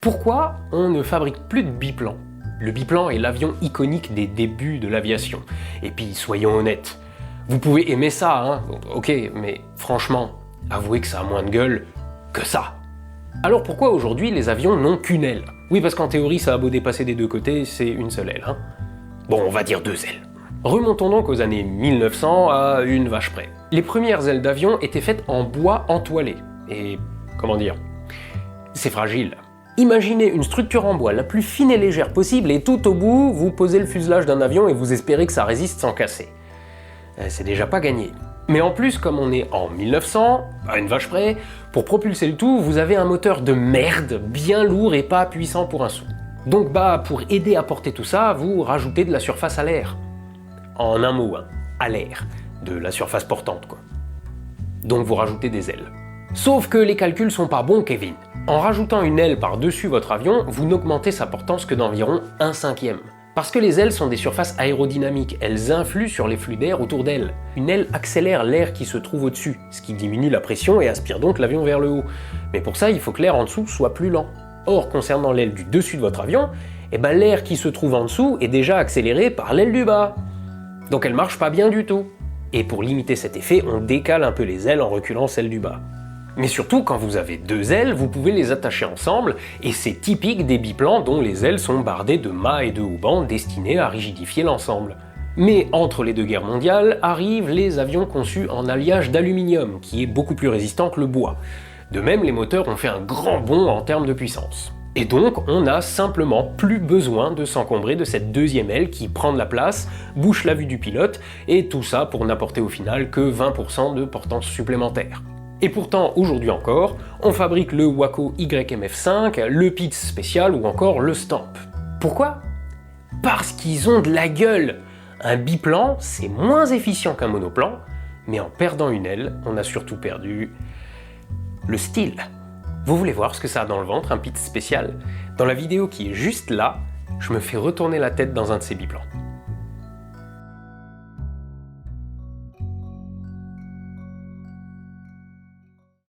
Pourquoi on ne fabrique plus de biplan? Le biplan est l'avion iconique des débuts de l'aviation. Et puis, soyons honnêtes, vous pouvez aimer ça, hein, ok, mais franchement, avouez que ça a moins de gueule que ça. Alors pourquoi aujourd'hui les avions n'ont qu'une aile? Oui, parce qu'en théorie, ça a beau dépasser des deux côtés, c'est une seule aile, hein. Bon, on va dire deux ailes. Remontons donc aux années 1900 à une vache près. Les premières ailes d'avion étaient faites en bois entoilé. Et, comment dire, c'est fragile. Imaginez une structure en bois la plus fine et légère possible et tout au bout, vous posez le fuselage d'un avion et vous espérez que ça résiste sans casser. C'est déjà pas gagné. Mais en plus, comme on est en 1900, à une vache près, pour propulser le tout, vous avez un moteur de merde, bien lourd et pas puissant pour un sou. Donc pour aider à porter tout ça, vous rajoutez de la surface à l'air. En un mot, hein, à l'air, de la surface portante quoi. Donc vous rajoutez des ailes. Sauf que les calculs sont pas bons, Kevin. En rajoutant une aile par-dessus votre avion, vous n'augmentez sa portance que d'environ 1/5. Parce que les ailes sont des surfaces aérodynamiques, elles influent sur les flux d'air autour d'elles. Une aile accélère l'air qui se trouve au-dessus, ce qui diminue la pression et aspire donc l'avion vers le haut. Mais pour ça, il faut que l'air en dessous soit plus lent. Or, concernant l'aile du dessus de votre avion, l'air qui se trouve en dessous est déjà accéléré par l'aile du bas. Donc elle marche pas bien du tout. Et pour limiter cet effet, on décale un peu les ailes en reculant celles du bas. Mais surtout, quand vous avez deux ailes, vous pouvez les attacher ensemble, et c'est typique des biplans dont les ailes sont bardées de mâts et de haubans destinés à rigidifier l'ensemble. Mais entre les deux guerres mondiales, arrivent les avions conçus en alliage d'aluminium, qui est beaucoup plus résistant que le bois. De même, les moteurs ont fait un grand bond en termes de puissance. Et donc, on n'a simplement plus besoin de s'encombrer de cette deuxième aile qui prend de la place, bouche la vue du pilote, et tout ça pour n'apporter au final que 20% de portance supplémentaire. Et pourtant, aujourd'hui encore, on fabrique le Waco YMF5, le Pitts spécial ou encore le Stamp. Pourquoi? Parce qu'ils ont de la gueule. Un biplan, c'est moins efficient qu'un monoplan, mais en perdant une aile, on a surtout perdu le style. Vous voulez voir ce que ça a dans le ventre, un Pitts spécial? Dans la vidéo qui est juste là, je me fais retourner la tête dans un de ces biplans.